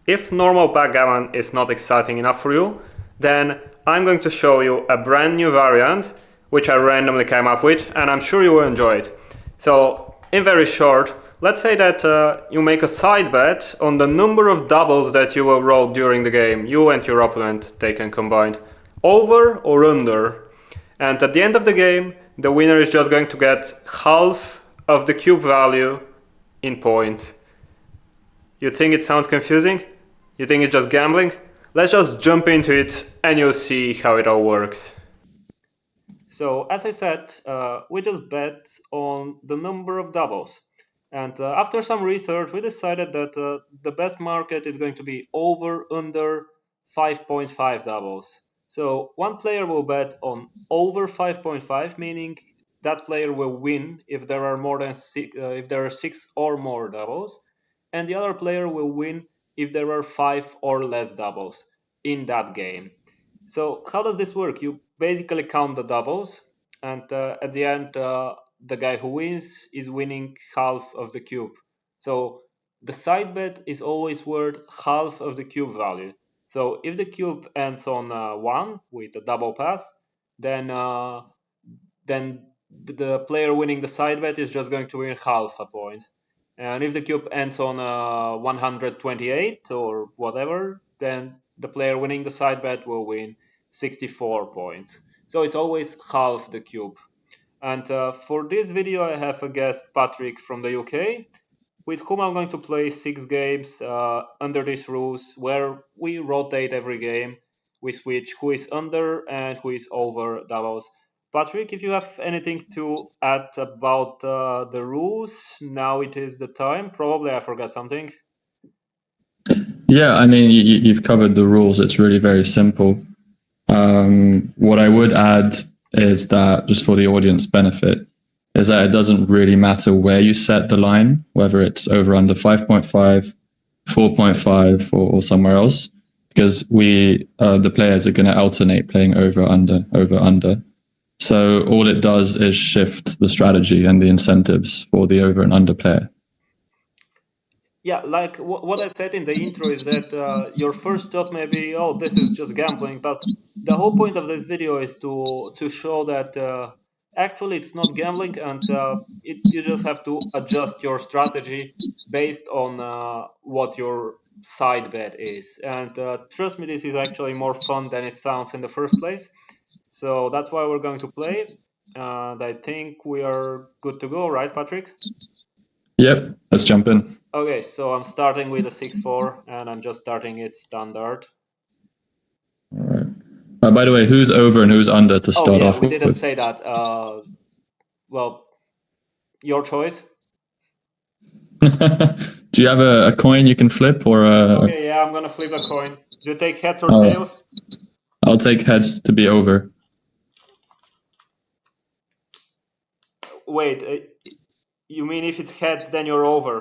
If normal backgammon is not exciting enough for you, then I'm going to show you a brand new variant which I randomly came up with, and I'm sure you will enjoy it. So, in very short, let's say that you make a side bet on the number of doubles that you will roll during the game, you and your opponent taken combined, over or under. And at the end of the game, the winner is just going to get half of the cube value in points. You think it sounds confusing? You think it's just gambling? Let's just jump into it and you'll see how it all works. So, as I said, we just bet on the number of doubles. And after some research, we decided that the best market is going to be over under 5.5 doubles. So one player will bet on over 5.5, meaning that player will win if there are more than if there are 6 or more doubles, and the other player will win if there are 5 or less doubles in that game. So how does this work? You basically count the doubles, and at the end, the guy who wins is winning half of the cube. So the side bet is always worth half of the cube value. So if the cube ends on 1 with a double pass, then the player winning the side bet is just going to win half a point. And if the cube ends on 128 or whatever, then the player winning the side bet will win 64 points. So it's always half the cube. And for this video, I have a guest, Patrick from the UK, with whom I'm going to play 6 games under these rules, where we rotate every game. We switch who is under and who is over doubles. Patrick, if you have anything to add about the rules, now it is the time. Probably I forgot something. Yeah, I mean, you've covered the rules. It's really very simple. What I would add is that, just for the audience benefit, is that it doesn't really matter where you set the line, whether it's over under 5.5, 4.5, or somewhere else, because the players are going to alternate playing over, under. So all it does is shift the strategy and the incentives for the over and under player. Yeah, like what I said in the intro is that your first thought may be, oh, this is just gambling, but the whole point of this video is to show that actually it's not gambling, and you just have to adjust your strategy based on what your side bet is. And trust me, this is actually more fun than it sounds in the first place. So that's why we're going to play. And I think we are good to go, right, Patrick? Yep, let's jump in. Okay, so I'm starting with a 6-4, and I'm just starting it standard. All right. By the way, who's over and who's under to start off we with? didn't say that. Well, your choice. Do you have a coin you can flip, or Okay, yeah, I'm gonna flip a coin. Do you take heads or tails? I'll take heads to be over. Wait, you mean if it's heads, then you're over?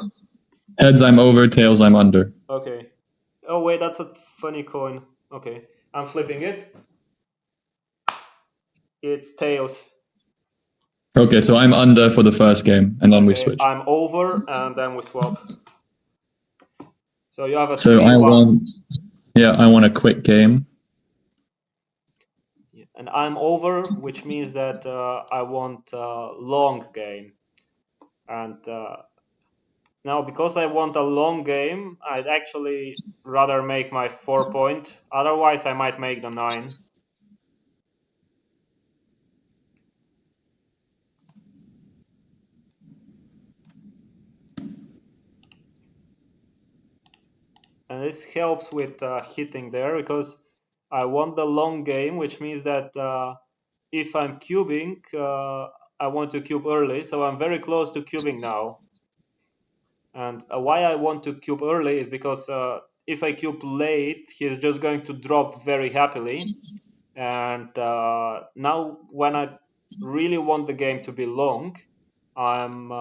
Heads, I'm over. Tails, I'm under. Okay. Oh wait, that's a funny coin. Okay, I'm flipping it. It's tails. Okay, so I'm under for the first game, and then we switch. I'm over, and then we swap. So you have a So 3-1. I want a quick game. And I'm over, which means that I want a long game. And now, because I want a long game, I'd actually rather make my 4 point. Otherwise, I might make the 9. And this helps with hitting there, because I want the long game, which means that if I'm cubing, I want to cube early. So I'm very close to cubing now. And why I want to cube early is because if I cube late, he's just going to drop very happily. And now when I really want the game to be long, I'm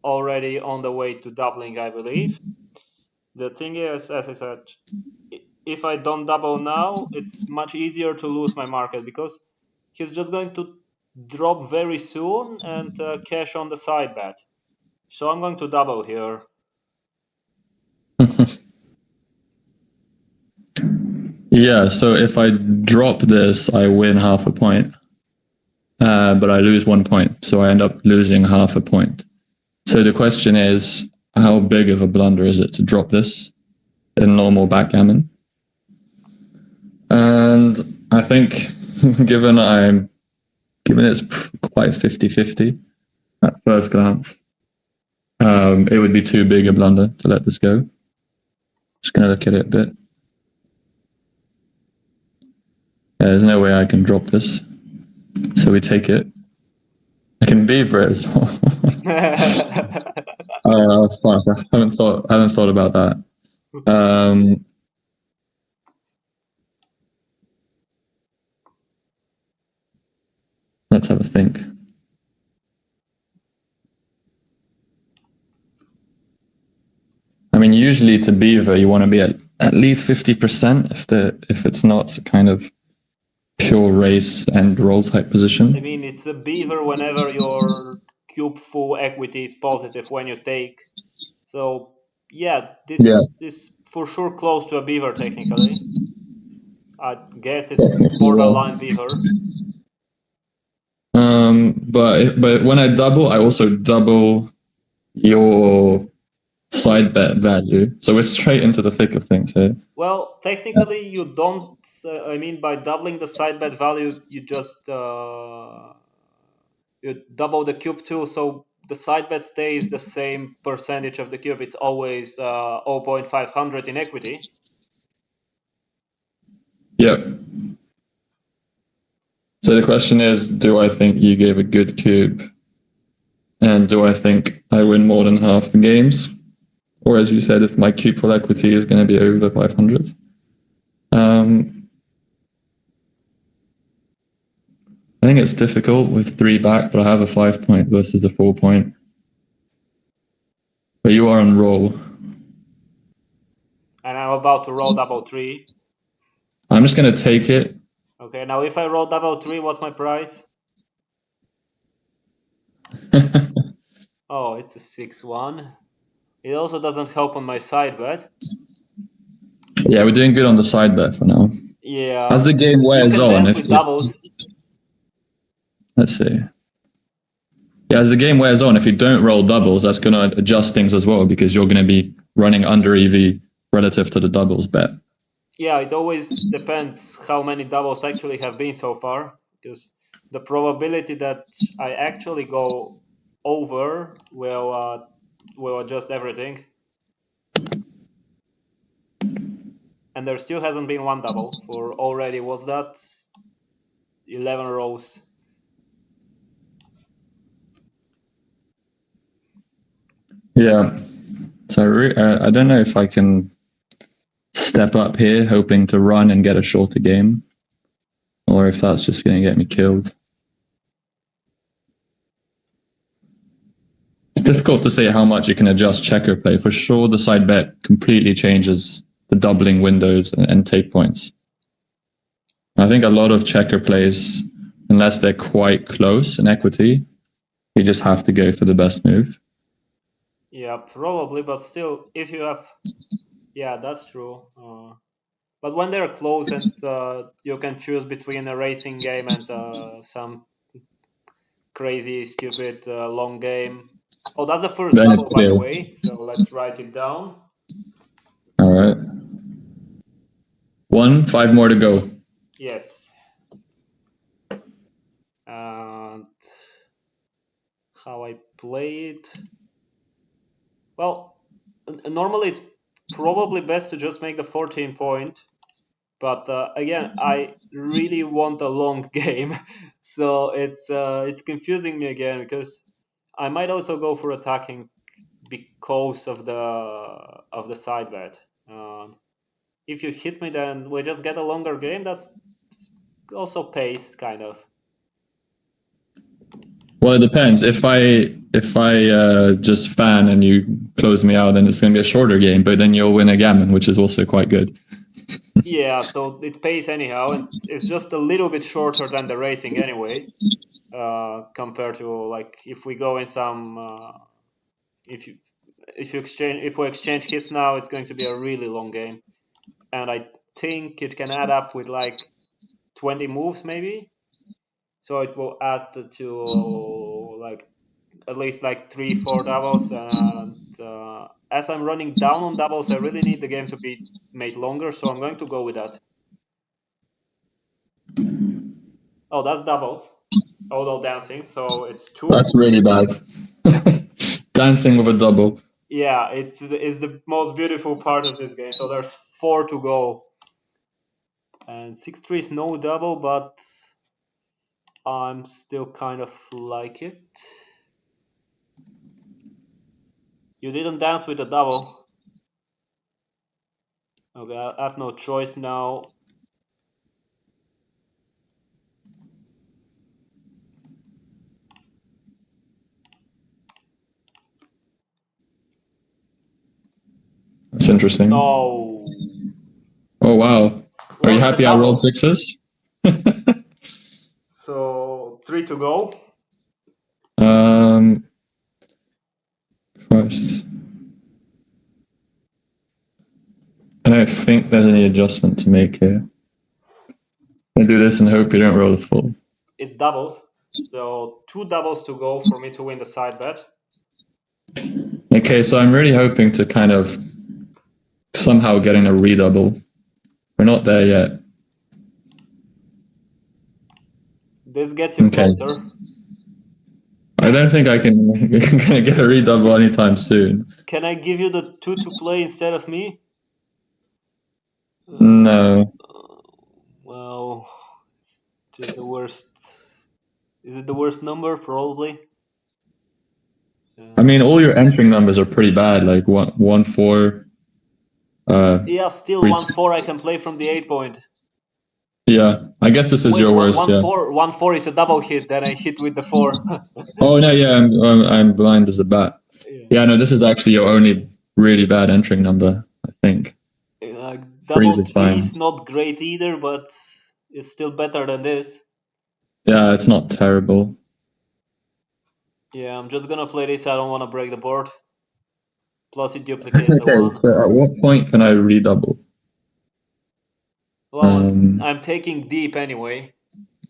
already on the way to doubling, I believe. The thing is, as I said, if I don't double now, it's much easier to lose my market, because he's just going to drop very soon and cash on the side bet. So I'm going to double here. Yeah, so if I drop this, I win half a point, but I lose 1 point, so I end up losing half a point. So the question is, how big of a blunder is it to drop this in normal backgammon? And I think, given it's quite 50-50 at first glance, it would be too big a blunder to let this go. Just gonna look at it a bit. Yeah, there's no way I can drop this. So we take it. I can beaver it as well. Fuck, I haven't thought about that. Let's have a think. I mean, usually to beaver, you want to be at least 50% if it's not kind of pure race and roll type position. I mean, it's a beaver whenever your cube full equity is positive when you take. So yeah, this is for sure close to a beaver technically. I guess it's borderline beaver. But when I double, I also double your side bet value. So we're straight into the thick of things here. Well, technically, you don't. I mean, by doubling the side bet value, you just you double the cube too. So the side bet stays the same percentage of the cube. It's always 0.500 in equity. Yep. So the question is, do I think you gave a good cube? And do I think I win more than half the games? Or as you said, if my cube full equity is going to be over 500? I think it's difficult with 3 back, but I have a 5 point versus a 4 point. But you are on roll. And I'm about to roll double 3. I'm just going to take it. Okay, now if I roll double 3, what's my price? Oh, it's a 6-1. It also doesn't help on my side bet. Yeah, we're doing good on the side bet for now. Yeah. As the game wears you can on, dance with doubles. Let's see. Yeah, as the game wears on, if you don't roll doubles, that's going to adjust things as well because you're going to be running under EV relative to the doubles bet. Yeah, it always depends how many doubles actually have been so far, because the probability that I actually go over will adjust everything. And there still hasn't been one double for already, was that 11 rows? Yeah. So I don't know if I can step up here hoping to run and get a shorter game, or if that's just going to get me killed. It's difficult to say how much you can adjust checker play. For sure, the side bet completely changes the doubling windows and take points. I think a lot of checker plays, unless they're quite close in equity, you just have to go for the best move. Yeah, probably, but still, if you have... Yeah, that's true. But when they're close and you can choose between a racing game and some crazy, stupid, long game. Oh, that's the first Then it's double, by clear. the way. So let's write it down. All right. 5 more to go. Yes. And how I play it. Well, normally it's probably best to just make the 14 point. But again, I really want a long game, so it's confusing me again because I might also go for attacking because of the side bet. If you hit me, then we just get a longer game. That's also paced, kind of. Well, it depends. If I just fan and you close me out, then it's going to be a shorter game. But then you'll win a gammon, which is also quite good. Yeah, so it pays anyhow, and it's just a little bit shorter than the racing anyway, compared to like if we go in some if you if we exchange hits now, it's going to be a really long game, and think it can add up with like 20 moves maybe. So it will add to like at least like 3-4 doubles, and as I'm running down on doubles, I really need the game to be made longer, so I'm going to go with that. Oh, that's doubles. Although dancing, so it's 2. That's really bad. Dancing with a double. Yeah, it's the most beautiful part of this game. So there's 4 to go, and 6-3 is no double, but I'm still kind of like it. You didn't dance with a double. Okay, I have no choice now. That's interesting. Oh. Oh, wow. Are you happy I rolled 6s? So 3 to go. Christ. I don't think there's any adjustment to make here. I do this and hope you don't roll a full. It's doubles. So 2 doubles to go for me to win the side bet. Okay, so I'm really hoping to kind of somehow getting a redouble. We're not there yet. This gets you closer. I don't think I can get a redouble anytime soon. Can I give you the 2 to play instead of me? No. Well, it's just the worst. Is it the worst number? Probably. I mean, all your entering numbers are pretty bad, like 1-4. Yeah, still 1-4 I can play from the 8 point. Yeah, I guess this is your worst. 1-4 is a double hit, then I hit with the 4. Oh no, yeah, I'm blind as a bat. Yeah, no, this is actually your only really bad entering number, I think. Double 3 is not great either, but it's still better than this. Yeah, it's not terrible. Yeah, I'm just gonna play this. I don't want to break the board. Plus it duplicates the 1. So at what point can I redouble? Well, I'm taking deep anyway.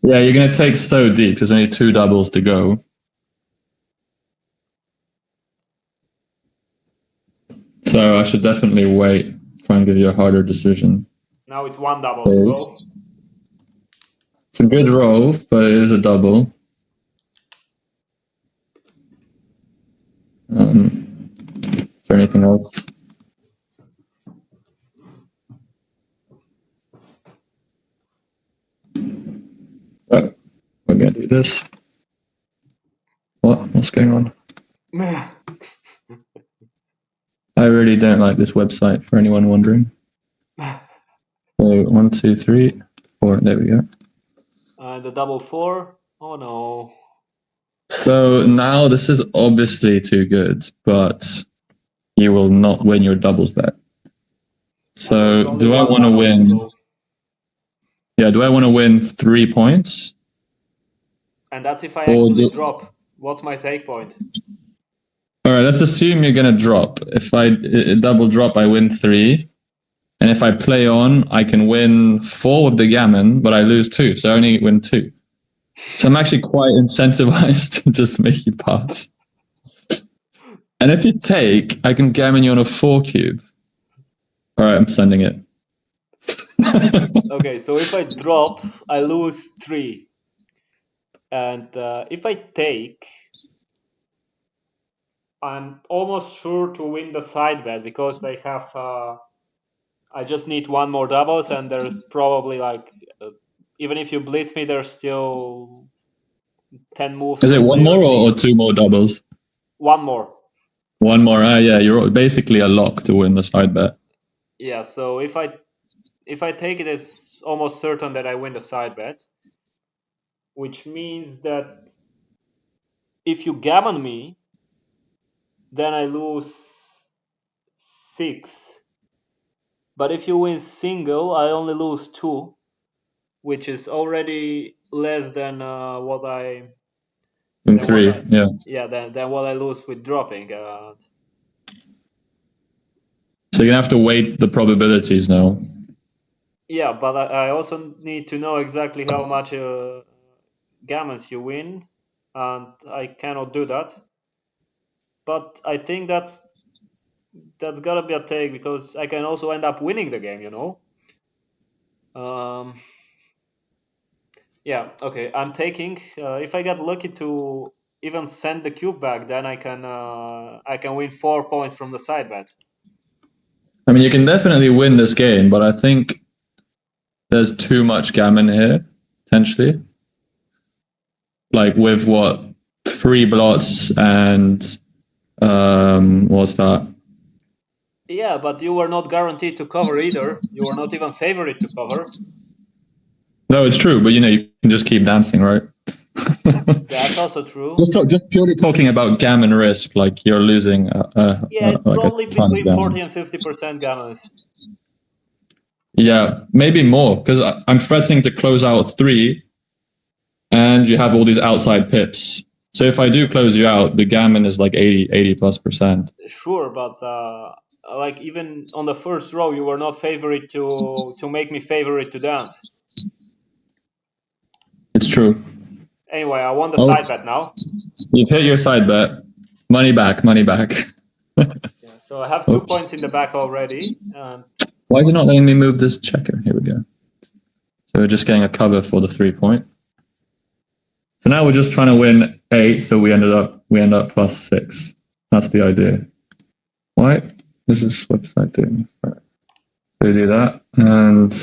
Yeah, you're going to take so deep. There's only 2 doubles to go. So I should definitely wait. Try and give you a harder decision. Now it's 1 double to go. It's a good roll, but it is a double. Is there anything else? Oh, we're going to do this. What's going on? I really don't like this website, for anyone wondering. So 1, 2, 3, 4. There we go. And the double 4. Oh no. So now this is obviously too good, but you will not win your doubles bet. So do I want to win? Yeah, do I want to win 3 points? And that's if I actually drop. What's my take point? All right, let's assume you're going to drop. If I double drop, I win 3. And if I play on, I can win 4 with the gammon, but I lose 2. So I only win 2. So I'm actually quite incentivized to just make you pass. And if you take, I can gammon you on a 4 cube. All right, I'm sending it. Okay, so if I drop, I lose 3. And if I take, I'm almost sure to win the side bet because they have. I just need 1 more doubles, and there's probably like, even if you blitz me, there's still 10 moves. Is it 1 more or 2 more doubles? 1 more. 1 more. Yeah, you're basically a lock to win the side bet. Yeah, so if I take it, it's almost certain that I win the side bet, which means that if you gammon me, then I lose 6. But if you win single, I only lose 2, which is already less than what I. Than 3, yeah. Yeah, than what I lose with dropping. So you're gonna have to weight the probabilities now. Yeah, but I also need to know exactly how much gammons you win, and I cannot do that. But I think that's gotta be a take because I can also end up winning the game, you know. Um, yeah, okay, I'm taking. If I get lucky to even send the cube back, then I can win 4 points from the side bet. I mean, you can definitely win this game, but I think there's too much gammon here, potentially. Like with what, 3 blots and what's that? Yeah, but you were not guaranteed to cover either. You were not even favored to cover. No, it's true, but you can just keep dancing, right? That's also true. Just purely talking about gammon risk, like you're losing Yeah, it's like a probably ton of between 40 gammon. and 50% gammons. Yeah, maybe more because I'm threatening to close out 3, and you have all these outside pips. So if I do close you out, the gammon is like 80 plus percent. Sure, but like even on the first row, you were not favored to make me favorite to dance. It's true. Anyway, I won the Oh, side bet now. you've hit your side bet. Money back, money back. Yeah, so I have 2 points in the back already. Why is it not letting me move this checker? Here we go. So we're just getting a cover for the 3 point. So now we're just trying to win 8, so we end up plus 6. That's the idea. Why is this website doing this? Right. So we do that, and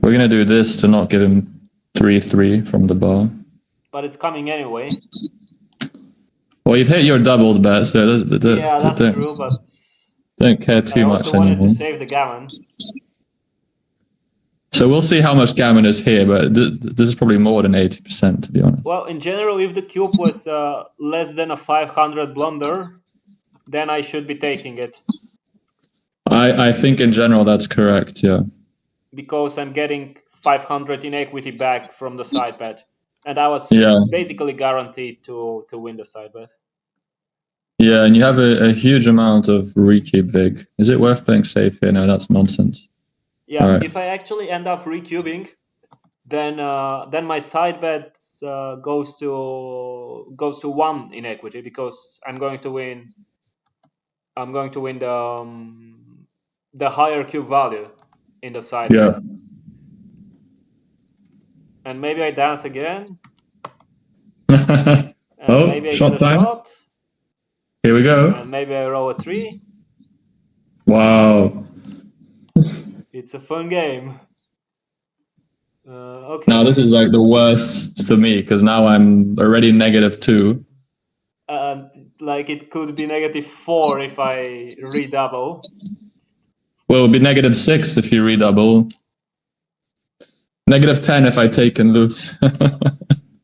we're gonna do this to not give him 3-3 from the bar. But it's coming anyway. Well, you've hit your doubles bet, so Yeah, that's true, but don't care I too much also wanted to anymore. save the gammon. So we'll see how much gammon is here, but this is probably more than 80%, to be honest. Well, in general, if the cube was less than a 500 blunder, then I should be taking it. I think in general that's correct, yeah. Because I'm getting 500 in equity back from the side bet. And I was basically guaranteed to win the side bet. Yeah, and you have a huge amount of recube vig. Is it worth playing safe here? No, that's nonsense. Yeah, right. If I actually end up recubing, then my side bet goes to 1 in equity because I'm going to win the higher cube value in the side bet. And maybe I dance again. And maybe I get a shot. Here we go. And maybe I roll a 3. Wow. It's a fun game. Okay. Now this is like the worst to me because now I'm already -2. Like it could be -4 if I redouble. Well, it would be -6 if you redouble. -10 if I take and lose.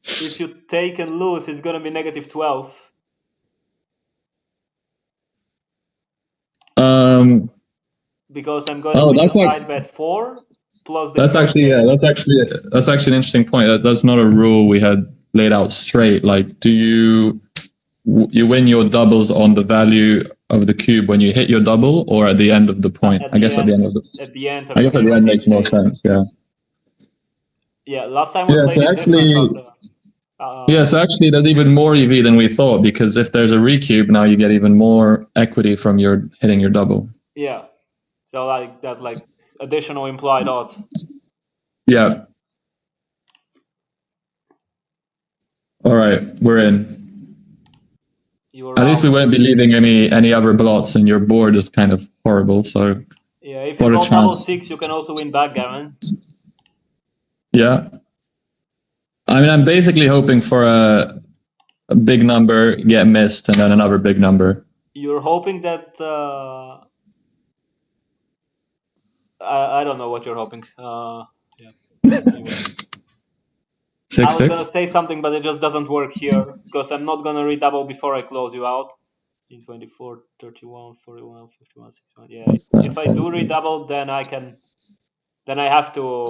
If you take and lose, it's gonna be -12. Because I'm gonna win the side bet 4 plus the. That's actually an interesting point. That's not a rule we had laid out straight. Like, do you win your doubles on the value of the cube when you hit your double, or at the end of the point? At the end. I guess at the end makes more sense. Yeah. Yeah. Last time we played it different. Yes, actually, there's even more EV than we thought because if there's a recube, now you get even more equity from your hitting your double. Yeah. So like that's like additional implied odds. Yeah. All right, we're in. At least we won't be leaving any other blots, and your board is kind of horrible. So yeah, if you roll double 6, you can also win backgammon. Yeah. I mean, I'm basically hoping for a big number, get missed, and then another big number. You're hoping that I don't know what you're hoping. Yeah. Anyway. 6-6. I was gonna say something, but it just doesn't work here because I'm not gonna redouble before I close you out. 24, 31, 41, 51, 61. Yeah. If I do redouble, then I have to.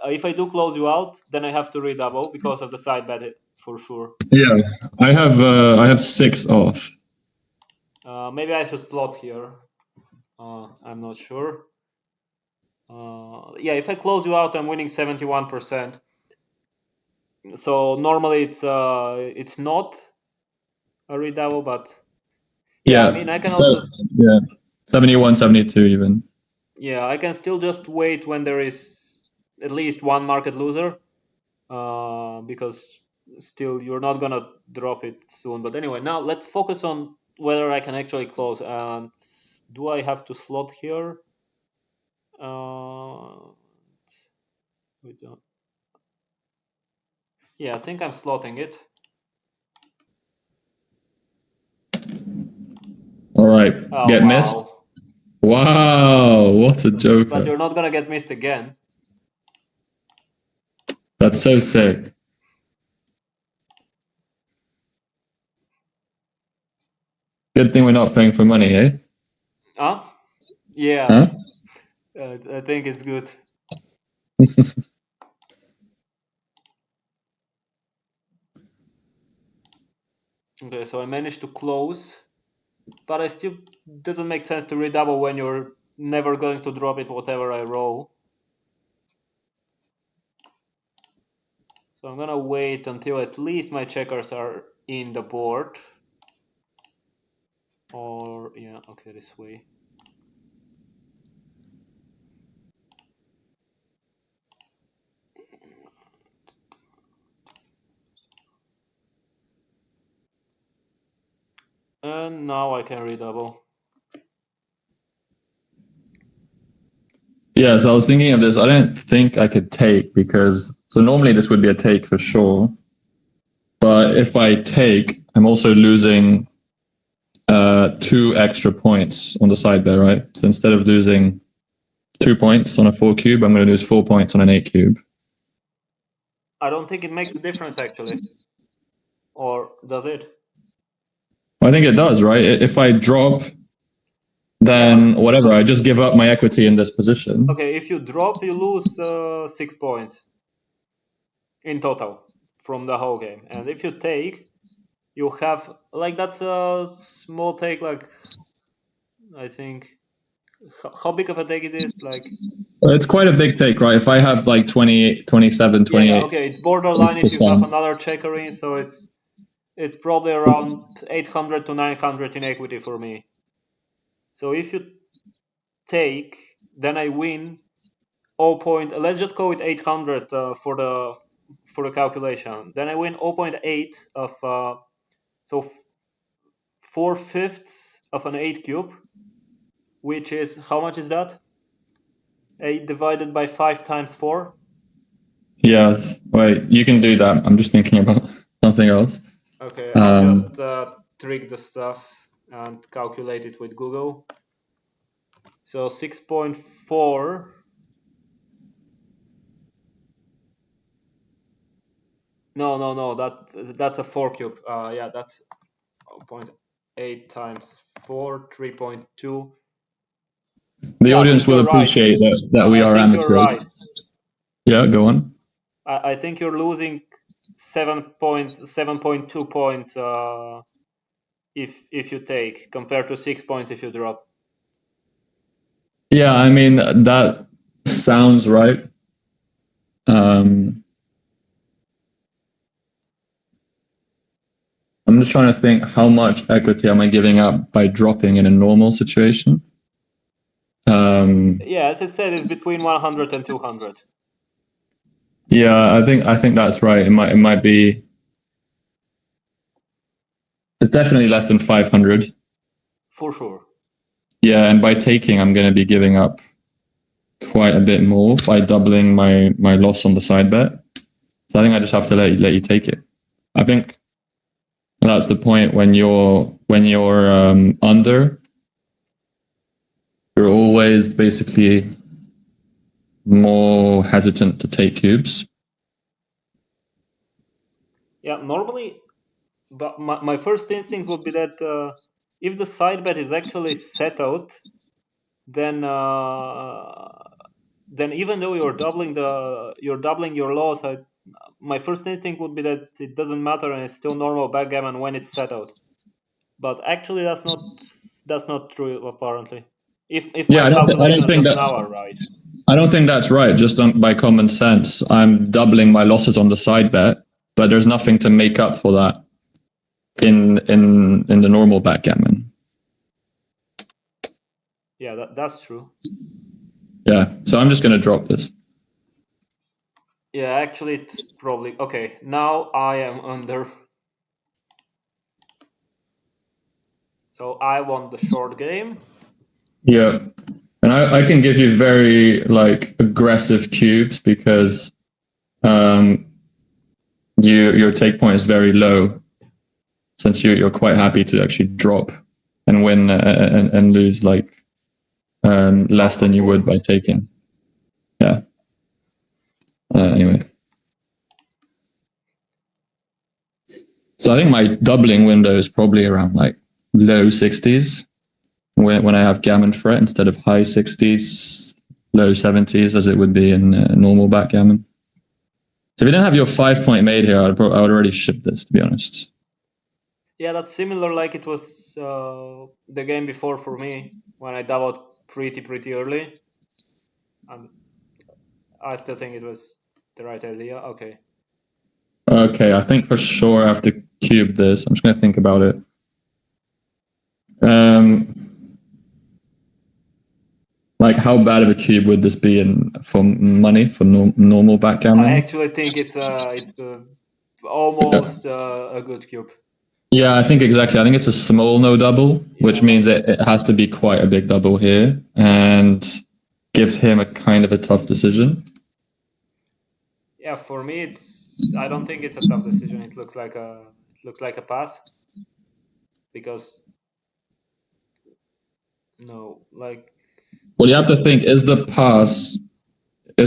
If I do close you out, then I have to redouble because of the side bet for sure. Yeah, I have 6 off. Maybe I should slot here. I'm not sure. Yeah, if I close you out, I'm winning 71%. So normally it's not a redouble, but yeah, I mean I can also Yeah, 71, 72 even. yeah, I can still just wait when there is at least one market loser, because still you're not gonna drop it soon. But anyway, now let's focus on whether I can actually close. And do I have to slot here? We don't. Yeah, I think I'm slotting it. All right, Oh get missed. wow! Wow, what a But joker. you're not gonna get missed again. That's so sick. Good thing we're not paying for money, eh? Huh? Yeah, Huh? I think it's good. Okay, so I managed to close, but I still doesn't make sense to redouble when you're never going to drop it whatever I roll. So I'm gonna wait until at least my checkers are in the board. Or yeah, okay, this way. And now I can redouble. Yeah, so I was thinking of this. I don't think I could take because so normally this would be a take for sure. But if I take, I'm also losing 2 extra points on the side there, right? So instead of losing 2 points on a 4 cube, I'm going to lose 4 points on an 8 cube. I don't think it makes a difference actually. Or does it? I think it does, right? If I drop, Yeah, then but whatever, I just give up my equity in this position. okay, if you drop, you lose 6 points in total from the whole game. And if you take, you have like that's a small take. Like I think how big of a take it is? Like It's quite a big take, right? If I have like 28, 27, yeah, 28 okay, it's borderline if you have percent. another checker in, so it's probably around 800 to 900 in equity for me. So if you take, then I win 0. Let's just call it 800 for the calculation. Then I win 0.8 of so 4/5 of an 8 cube, which is how much is that? 8 divided by 5 times 4. Yes. Wait, you can do that. I'm just thinking about something else. Okay, I'll Um, just trick the stuff and calculate it with Google. So 6.4. No. That's a 4 cube. Yeah, that's 0.8 times 4, 3.2. the Yeah, I audience think will you're right. appreciate that we I are think you're amateurs. right. Yeah, go on. I think you're losing 7.2 points if you take compared to 6 points if you drop. Yeah, I mean, that sounds right. I'm just trying to think how much equity am I giving up by dropping in a normal situation? Yeah, as I said, it's between 100 and 200. Yeah, I think that's right. It might be. It's definitely less than 500. For sure. Yeah, and by taking, I'm going to be giving up quite a bit more by doubling my loss on the side bet. So I think I just have to let you take it. I think that's the point when you're under. You're always basically more hesitant to take cubes. Yeah, normally, but my first instinct would be that if the side bet is actually settled, then even though you're doubling your loss, my first instinct would be that it doesn't matter and it's still normal backgammon when it's settled. But actually, that's not That's not true, apparently. If Yeah, my I don't calculations think just that. now are right. I don't think that's right. Just by common sense, I'm doubling my losses on the side bet, but there's nothing to make up for that in the normal backgammon. Yeah, that's true. Yeah, so I'm just going to drop this. Yeah, actually, it's probably okay. Now I am under. So I won the short game. Yeah, and I can give you very like aggressive cubes because um, your take point is very low, since you're quite happy to actually drop and win and lose like less Half a than you would point. by taking. Yeah. Anyway, so I think my doubling window is probably around like low 60s when I have gammon fret instead of high 60s, low 70s as it would be in normal backgammon. So if you didn't have your 5 point made here, I would already ship this, to be honest. Yeah, that's similar like it was the game before for me when I doubled pretty early, and I still think it was the right idea. Okay. Okay, I think for sure I have to cube this. I'm just going to think about it. Um, like how bad of a cube would this be for money for normal I backgammon? actually think it's almost a good cube. Yeah, I think exactly. I think it's a small no double, Yeah, which like means it has to be quite a big double here and gives him a kind of a tough decision. yeah, for me I don't think it's a tough decision. It looks like a pass because no, like Well, you have to think: is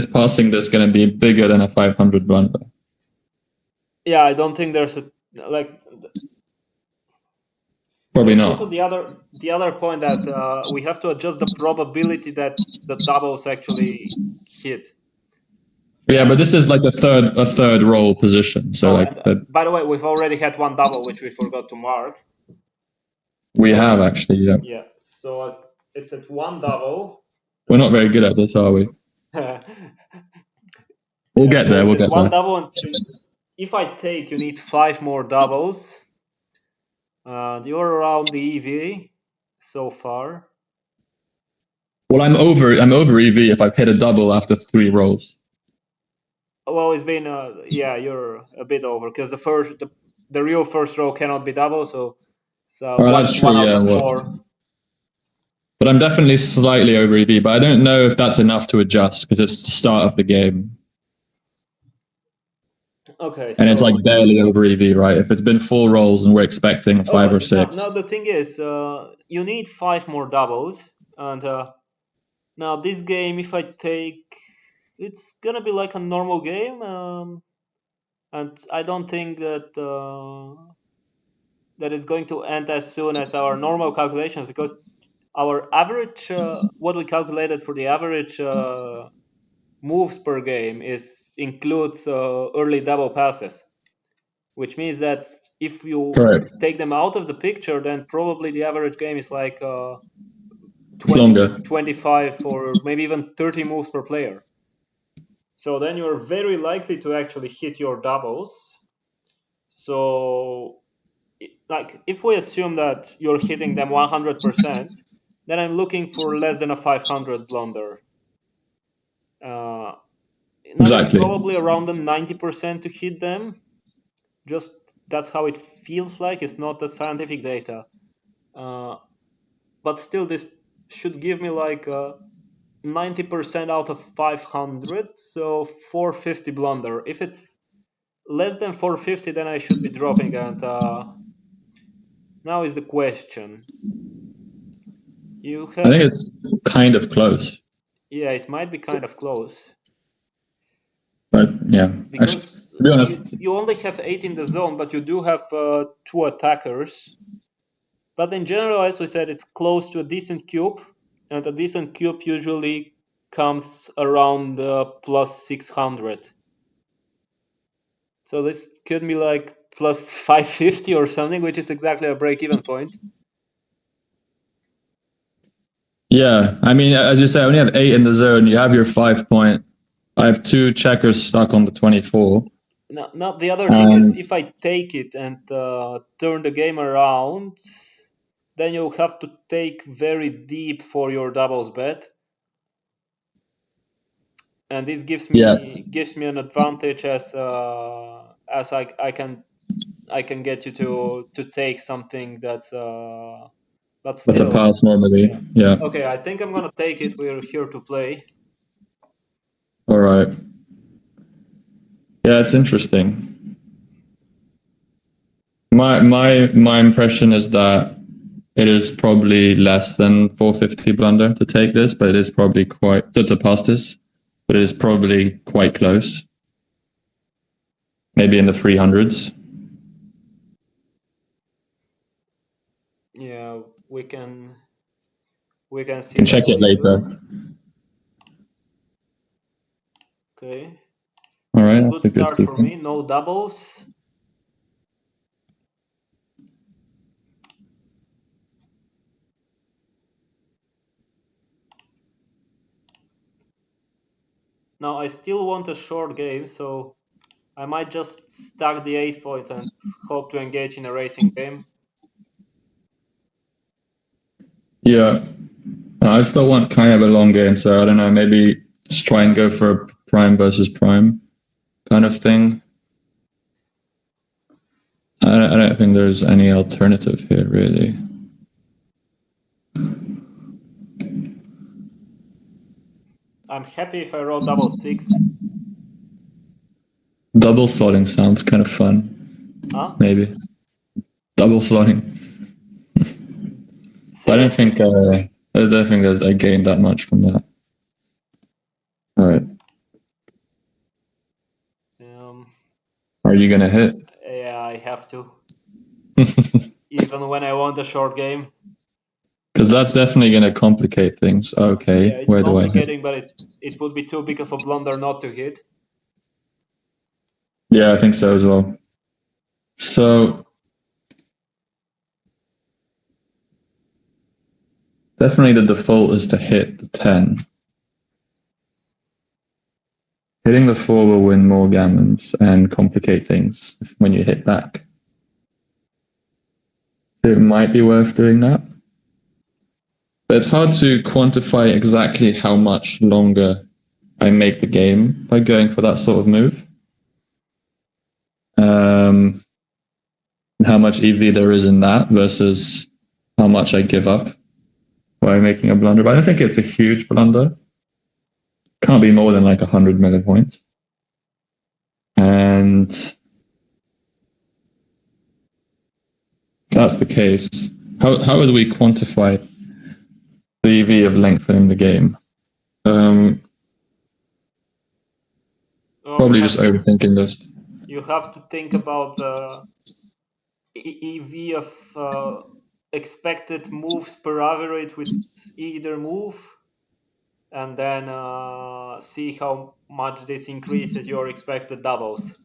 passing this going to be bigger than a 500 blunder? yeah, I don't think there's a like Probably there's also not. the other point that we have to adjust the probability that the doubles actually hit. Yeah, but And this is like a third roll position, so oh, like and that by the way, we've already had one double which we forgot to mark. we So have actually. Yeah, yeah, so it's at one double. we're not very good at this, are we? Yeah, We'll get so there. it's We'll at get one there. double, and if I take, you need five more doubles. You're around the EV so far. Well, I'm over EV if I've hit a double after 3 rolls. Well, it's been yeah, you're a bit over because the real first row cannot be double, so Oh, one that's true. one out Yeah, of what? four. But I'm definitely slightly over EV. But I don't know if that's enough to adjust because it's the start of the game. Okay, And it's like so barely over EV, right? If it's been 4 rolls and we're expecting oh, 5 or but now 6. now the thing is, you need five more doubles, and now this game, if I take, it's gonna be like a normal game, and I don't think that it's going to end as soon as our normal calculations because our average, what we calculated for the average moves per game is includes early double passes, which means that if you Correct. take them out of the picture, then probably the average game is like It's 20, longer. 25 or maybe even 30 moves per player. So then you're very likely to actually hit your doubles. So, like, if we assume that you're hitting them 100%, then I'm looking for less than a 500 blunder. Uh, Now you're Exactly. probably around the 90% to hit them. Just that's how it feels like. It's not the scientific data. Uh, but still, this should give me like 90% out of 500, so 450 blunder. If it's less than 450, then I should be dropping. And now is the question. You I think have, it's kind of close. yeah, it might be kind of close But yeah, actually, because to be you honest, you only have eight in the zone, but you do have two attackers. But in general, as we said, it's close to a decent cube, and a decent cube usually comes around plus 600. So this could be like plus 550 or something, which is exactly a break-even point. Yeah, I mean, as you say, I only have 8 in the zone. You have your 5 point. I have 2 checkers stuck on the 24. Now, the other thing is, And if I take it and turn the game around, then you have to take very deep for your doubles bet, and this yeah, gives me an advantage as I can get you to take something that's but that's a still, pass normally. yeah. Yeah. Okay, I think I'm gonna take it. We're here to play. All right. Yeah, it's interesting. My impression is that it is probably less than 450 blunder to take this, but it is probably quite to pass this, but it is probably quite close. Maybe in the 300s. Yeah, we can You see can check that it later. later. Okay, All it's right, a good that's a good start for sequence. me. No doubles. Now I still want a short game, so I might just stack the 8 points and hope to engage in a racing game. Yeah, I still want kind of a long game, so I don't know. Maybe just try and go for a prime versus prime kind of thing. I don't think there's any alternative here, really. I'm happy if I roll double six. Double slotting sounds kind of fun, Huh? maybe. Double slotting. But Say it. I don't think there's I gained that much from that. All right. Um, Are you gonna hit? yeah, I have to. Because Even when I want a short game. that's definitely gonna complicate things. Yeah, Okay, it's where do I hit? complicating, but it would be too big of a blunder not to hit. Yeah, I think so as well. So definitely the default is to hit the 10. Hitting the 4 will win more gammons and complicate things when you hit back. It might be worth doing that. But it's hard to quantify exactly how much longer I make the game by going for that sort of move. Um, how much EV there is in that versus how much I give up by making a blunder. But I don't think it's a huge blunder. Can't be more than like 100 millipoints. And if that's the case, how would we quantify the EV of lengthening the game? Um, Well, Probably just overthinking this. you have to think about EV of expected moves per average with either move, and then see how much this increases your expected doubles.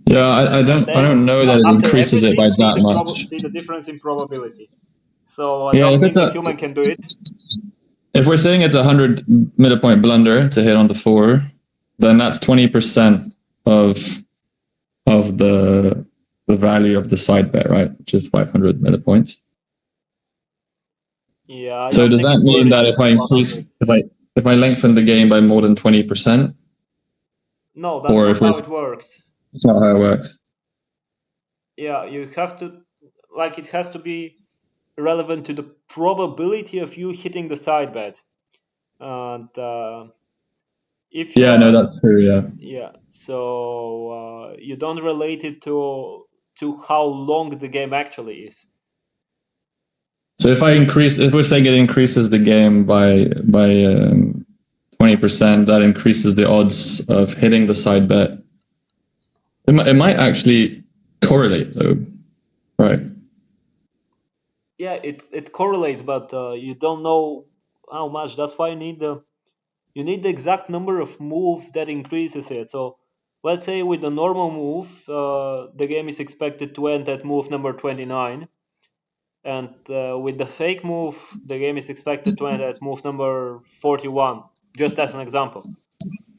Yeah, And I then don't know that it after increases it everything, by that much. see the difference in probability. So I Yeah, don't think a human can do it. if we're saying it's a 100 millipoint blunder to hit on the 4, then that's 20% of the value of the side bet, right? Which is 500 millipoints. Yeah, I So don't does think that it's worth mean it that to hit 100. if I lengthen the game by more than 20%, No, that's or not if we're how it works. that's not how it works? Yeah, you have to, like, it has to be relevant to the probability of you hitting the side bet. And if you Yeah, no, are, that's true. Yeah. yeah, so you don't relate it to how long the game actually is. So if we're saying it increases the game by 20%, that increases the odds of hitting the side bet. It might actually correlate though, right? Yeah, it correlates, but you don't know how much. That's why you need the exact number of moves that increases it. So let's say with the normal move, the game is expected to end at move number 29, and with the fake move, the game is expected to end at move number 41, just as an example.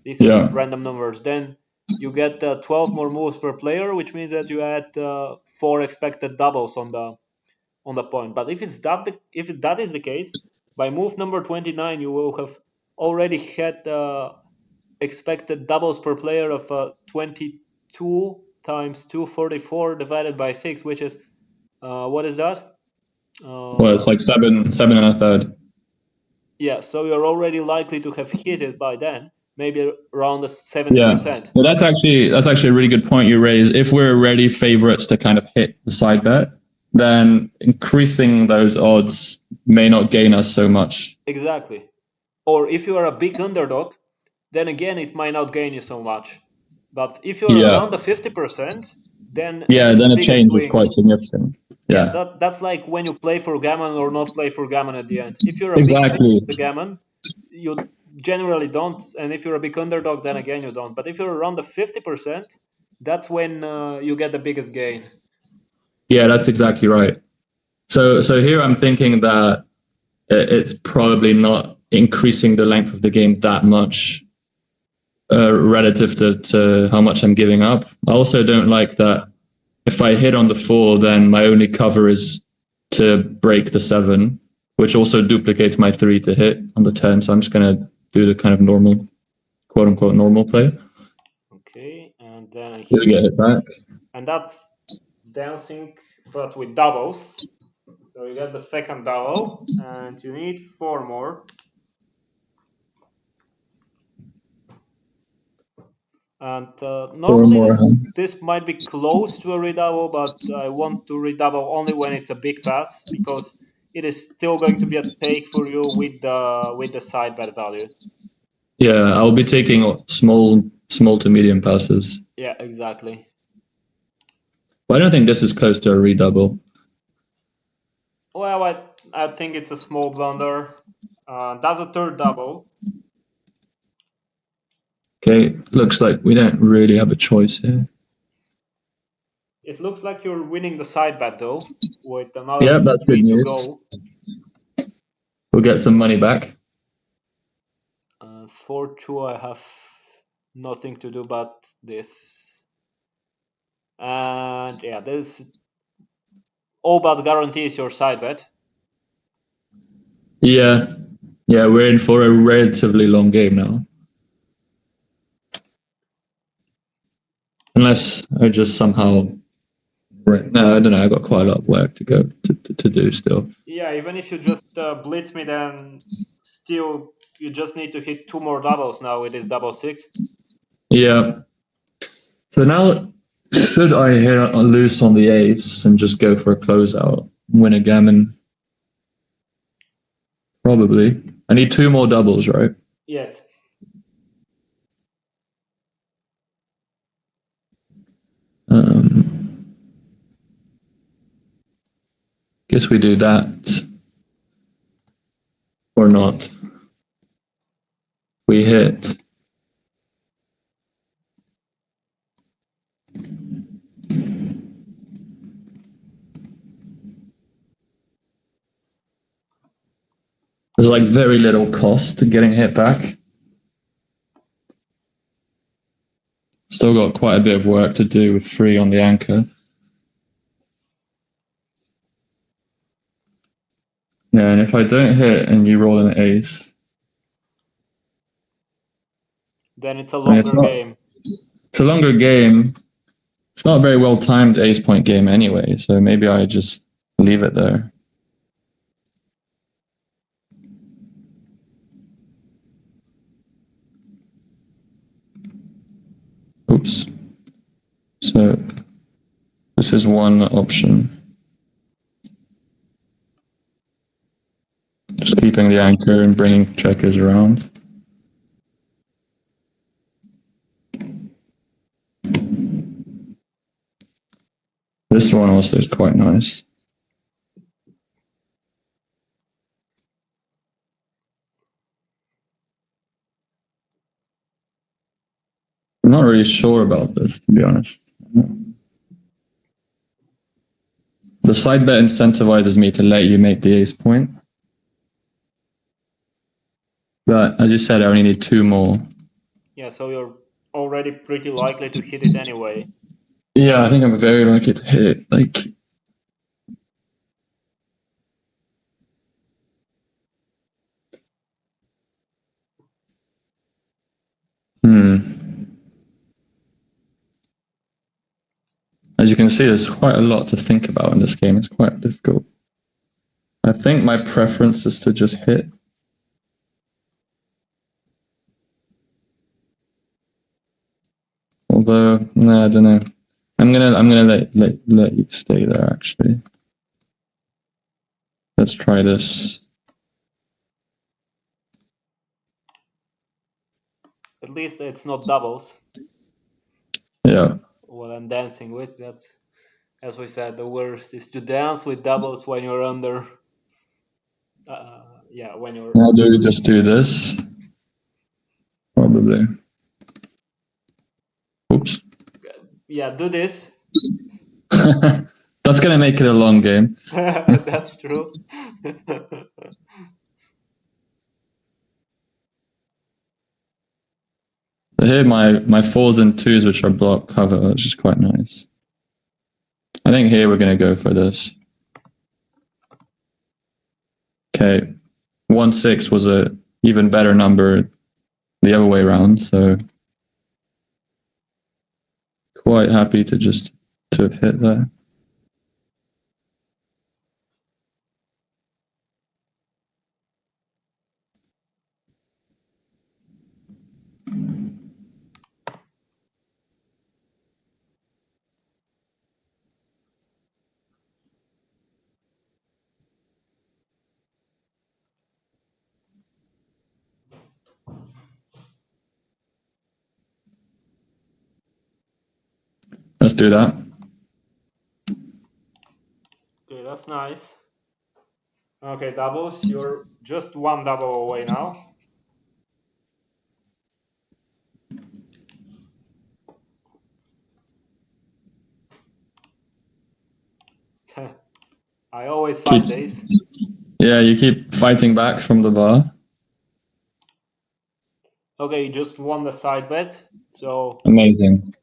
These are Yeah. random numbers. Then you get 12 more moves per player, which means that you add 4 expected doubles on the point. But if that is the case, by move number 29, you will have already had expected doubles per player of 22 times 244 divided by 6, which is what is that? Well, it's like seven and a third. Yeah, so you're already likely to have hit it by then, maybe around the Yeah. 70%. Well, that's actually a really good point you raise. If we're already favorites to kind of hit the side bet, then increasing those odds may not gain us so much. Exactly. Or if you are a big underdog, then again it might not gain you so much. But if you're Yeah. around the 50%, then Yeah, even the then a biggest change is swing. quite significant. Yeah, Yeah. that's like when you play for gammon or not play for gammon at the end. If you're a big fan Exactly. of the gammon, you generally don't, and if you're a big underdog, then again you don't. But if you're around the 50%, that's when you get the biggest gain. Yeah, that's exactly right. So here I'm thinking that it's probably not increasing the length of the game that much relative to how much I'm giving up. I also don't like that if I hit on the 4, then my only cover is to break the 7, which also duplicates my 3 to hit on the 10. So I'm just going to do the kind of normal, quote unquote, normal play. Okay, and then I You get hit, hit back. and that's dancing, but with doubles. So you get the second double, and you need 4 more. And Four normally more. this might be close to a redouble, but I want to redouble only when it's a big pass because it is still going to be a take for you with the side bet value. Yeah, I'll be taking small to medium passes. Yeah, exactly. But I don't think this is close to a redouble. Well, I think it's a small blunder. That's a third double. Okay, looks like we don't really have a choice here. It looks like you're winning the side bet though, with another Yeah, that's good 3 to news. go. We'll get some money back. 4-2, I have nothing to do but this. And yeah, this all but guarantees your side bet. Yeah, yeah, we're in for a relatively long game now. Unless I just somehow. No, I don't know. I've got quite a lot of work to go to do still. Yeah, even if you just blitz me, then still you just need to hit 2 more doubles now with this double 6. Yeah. So now, should I hit loose on the ace and just go for a closeout, win a gammon? Probably. I need 2 more doubles, right? Yes. Guess we do that or not. We hit. There's like very little cost to getting hit back. Still got quite a bit of work to do with 3 on the anchor. Yeah, and if I don't hit and you roll an ace, Then it's a I mean, longer game. it's a longer game. It's not a very well timed ace point game anyway, so maybe I just leave it there. Oops. So this is one option. Just keeping the anchor and bringing checkers around. This one also is quite nice. I'm not really sure about this, to be honest. The side bet incentivizes me to let you make the ace point. But as you said, I only need 2 more. Yeah, so you're already pretty likely to hit it anyway. Yeah, I think I'm very likely to hit it. Like, as you can see, there's quite a lot to think about in this game. It's quite difficult. I think my preference is to just hit. Although, no, I don't know. I'm gonna let you stay there. Actually, let's try this. At least it's not doubles. Yeah. What I'm dancing with, that's, as we said, the worst is to dance with doubles when you're under. Yeah, when you're. Now do we just do this? Probably. Oops. Yeah, do this. That's gonna make it a long game. That's true. Here, my 4s and 2s, which are block cover, which is quite nice. I think here we're gonna go for this. Okay, 1-6 was a even better number the other way around, so quite happy to have hit there. Let's do that. Okay, that's nice. Okay, doubles. You're just 1 double away now. I always fight these. Yeah, you keep fighting back from the bar. Okay, you just won the side bet, so. Amazing.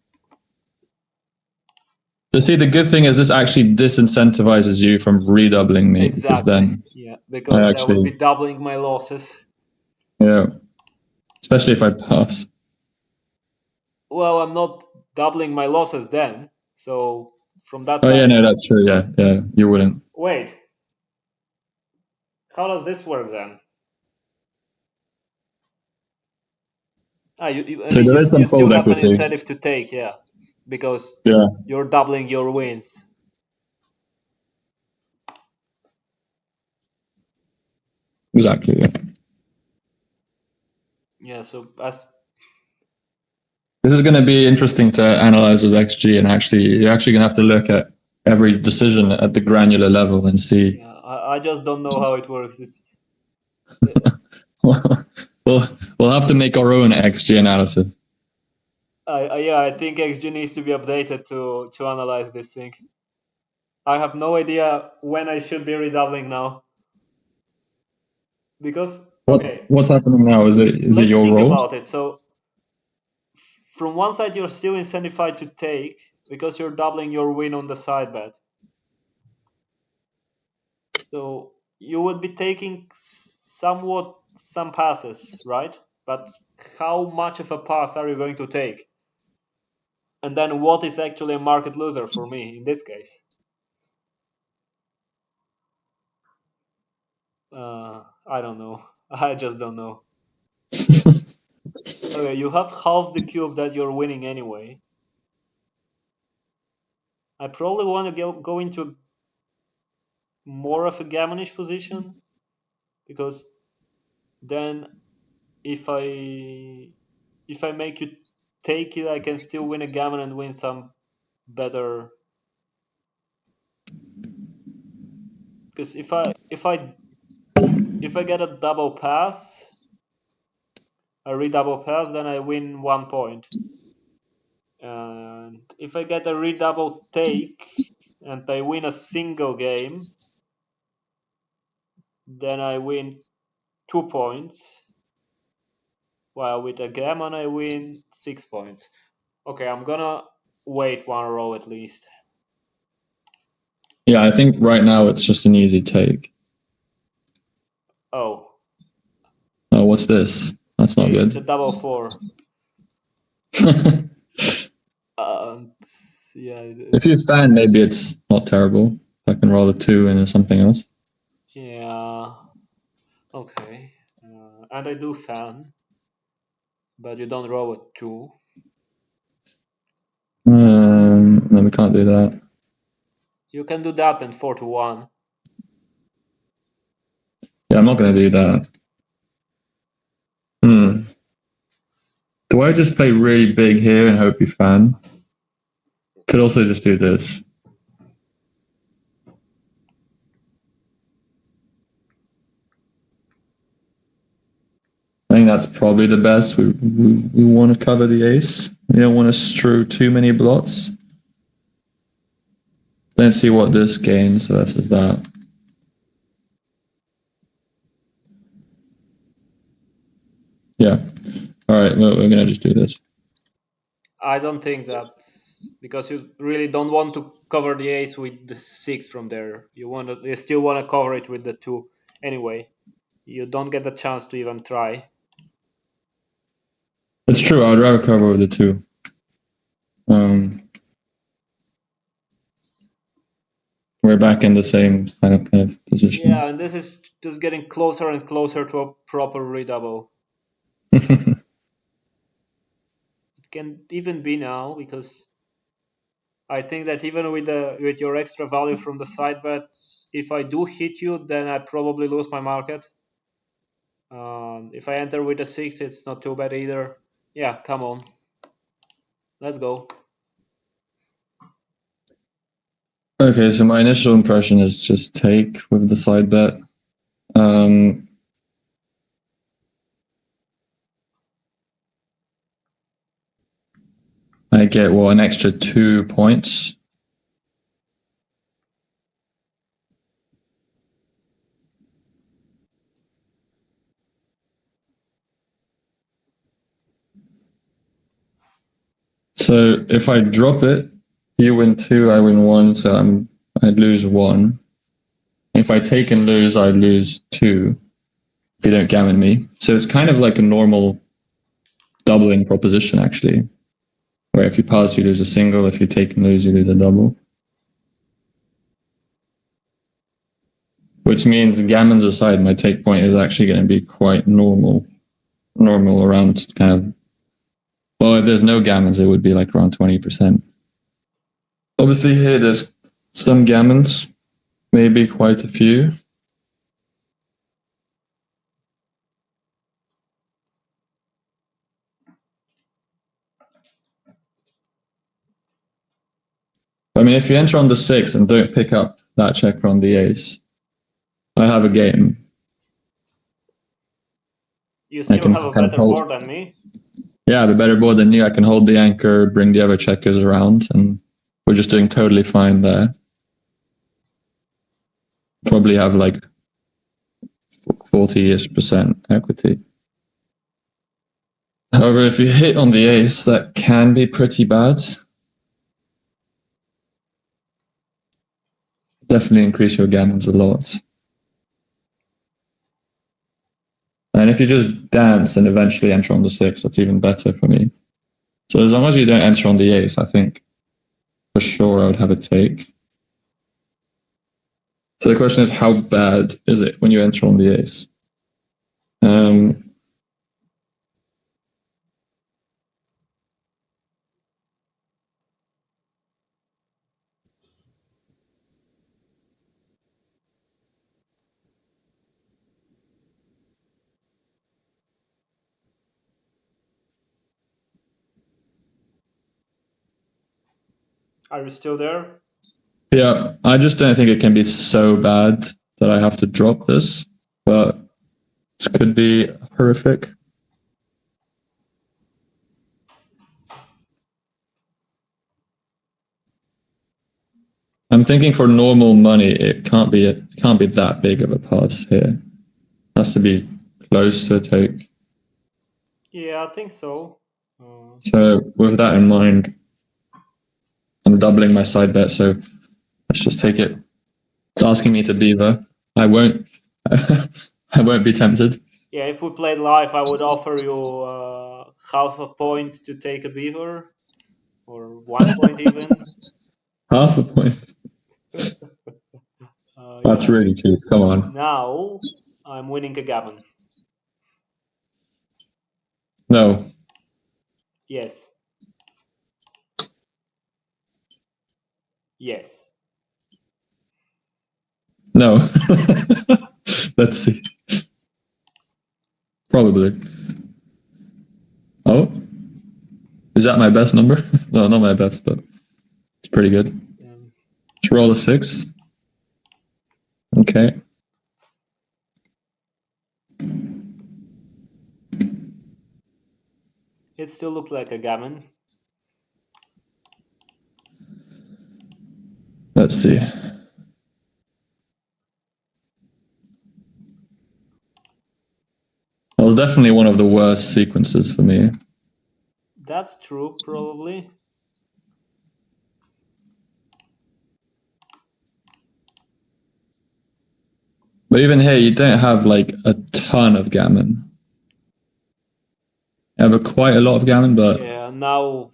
But see, the good thing is this actually disincentivizes you from redoubling me, because Exactly. then Yeah, because I would actually, be doubling my losses. yeah, especially if I pass. Well, I'm not doubling my losses then, so from that Oh yeah, time. no, that's true. Yeah, yeah, you wouldn't. Wait, how does this work then? I So mean, there is you some still fold have an equity. incentive to take, yeah, because Yeah, you're doubling your wins. exactly. Yeah. Yeah, so as. This is going to be interesting to analyze with XG, and you're actually going to have to look at every decision at the granular level and see. Yeah, I just don't know how it works. It's. we'll have to make our own XG analysis. Yeah, I think XG needs to be updated to analyze this thing. I have no idea when I should be redoubling now. Because, okay, What's happening now? Is it let's your think role? about it. So, from one side, you're still incentivized to take because you're doubling your win on the side bet. So, you would be taking somewhat some passes, right? But how much of a pass are you going to take? And then what is actually a market loser for me in this case? I don't know. I just don't know. Okay, you have half the cube that you're winning anyway. I probably want to go into more of a gammonish position, because then if I make you take it, I can still win a gammon and win some better. Because if I get a double pass, a redouble pass, then I win 1 point. And if I get a redouble take, and I win a single game, then I win 2 points, while with a gammon I win 6 points. Okay, I'm gonna wait one roll at least. Yeah, I think right now it's just an easy take. Oh, Oh, what's this? That's not it's a good. double 4. Yeah, If you fan, maybe it's not terrible. I can roll a 2 into something else. yeah, okay. And I do fan, but you don't roll a 2. No, we can't do that. You can do that and 4 to 1. Yeah, I'm not going to do that. Do I just play really big here and hope you fan? Could also just do this. I think that's probably the best. We want to cover the ace. We don't want to strew too many blots. Let's see what this gains versus that. Yeah. All right, well, we're going to just do this. I don't think that, because you really don't want to cover the ace with the 6 from there. You still want to cover it with the 2 anyway. You don't get the chance to even try. It's true. I'd rather cover with the 2. We're back in the same kind of position. Yeah, and this is just getting closer and closer to a proper redouble. It can even be now, because I think that even with your extra value from the side bet, if I do hit you, then I probably lose my market. If I enter with a 6, it's not too bad either. Yeah, come on. Let's go. Okay, so my initial impression is just take with the side bet. I get an extra 2 points. So if I drop it, you win 2, I win 1, so I'd lose 1. If I take and lose, I'd lose 2 if you don't gammon me. So it's kind of like a normal doubling proposition, actually, where if you pass, you lose a single. If you take and lose, you lose a double. Which means gammons aside, my take point is actually going to be quite normal. Normal around kind of, well, if there's no gammons, it would be like around 20%. Obviously here there's some gammons, maybe quite a few. I mean, if you enter on the 6 and don't pick up that checker on the ace, I have a game. You I still can have a kind of better hold. board than me. Yeah, I have a better board than you. I can hold the anchor, bring the other checkers around, and we're just doing totally fine there. Probably have like 40-ish% equity. However, if you hit on the ace, that can be pretty bad. Definitely increase your gammons a lot. And if you just dance and eventually enter on the 6, that's even better for me. So as long as you don't enter on the ace, I think for sure I would have a take. So the question is, how bad is it when you enter on the ace? Are you still there? Yeah, I just don't think it can be so bad that I have to drop this, but it could be horrific. I'm thinking for normal money, it can't be that big of a pass here. It has to be close to a take. Yeah, I think so. So with that in mind, I'm doubling my side bet. So let's just take it. It's asking me to beaver. I won't. I won't be tempted. Yeah, if we played live, I would offer you half a point to take a beaver, or 1 point even. Half a point. That's Yeah. really cheap. Come on. Now I'm winning a gammon. No. Yes. Yes. No. Let's see. Probably. Oh. Is that my best number? No, not my best, but it's pretty good. Let's roll a 6. Okay. It still looks like a gammon. Let's see. That was definitely one of the worst sequences for me. That's true, probably. But even here, you don't have like a ton of gammon. You have quite a lot of gammon, but Yeah, now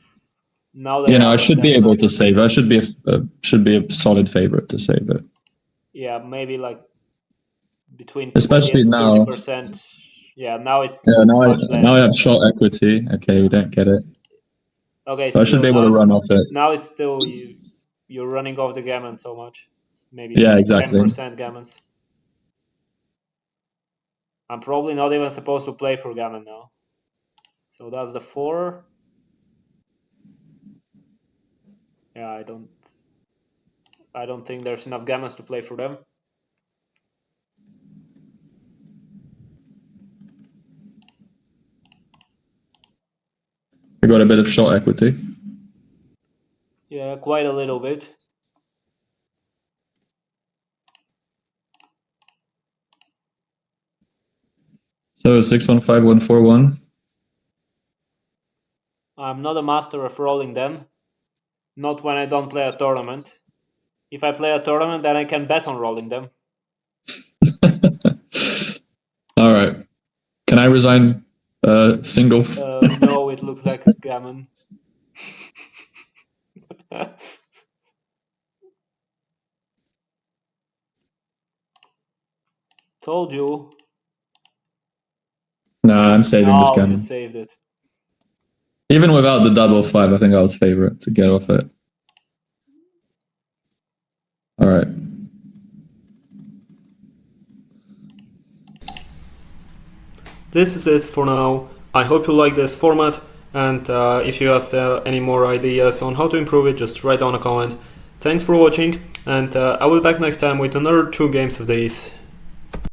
they I are, should be that's able not to good. save it. I should be a solid favorite to save it. Yeah, maybe like between 20 Especially and now. 30%. Yeah, now it's Yeah, much now I less. have short equity. Okay, you don't get it. Okay, But I should still be able to run off it. now it's still you're running off the gammon so much. It's maybe Yeah, exactly. 10% gammons. I'm probably not even supposed to play for gammon now. So that's the 4. Yeah, I don't think there's enough gammons to play for them. I got a bit of short equity. Yeah, quite a little bit. So 615141. I'm not a master of rolling them. Not when I don't play a tournament. If I play a tournament, then I can bet on rolling them. All right. Can I resign single? No, it looks like a gammon. Told you. Nah, I'm saving this No, you gammon. saved it. Even without the double 5, I think I was favorite to get off it. All right. This is it for now. I hope you like this format, and if you have any more ideas on how to improve it, just write down a comment. Thanks for watching, and I will be back next time with another 2 games of these.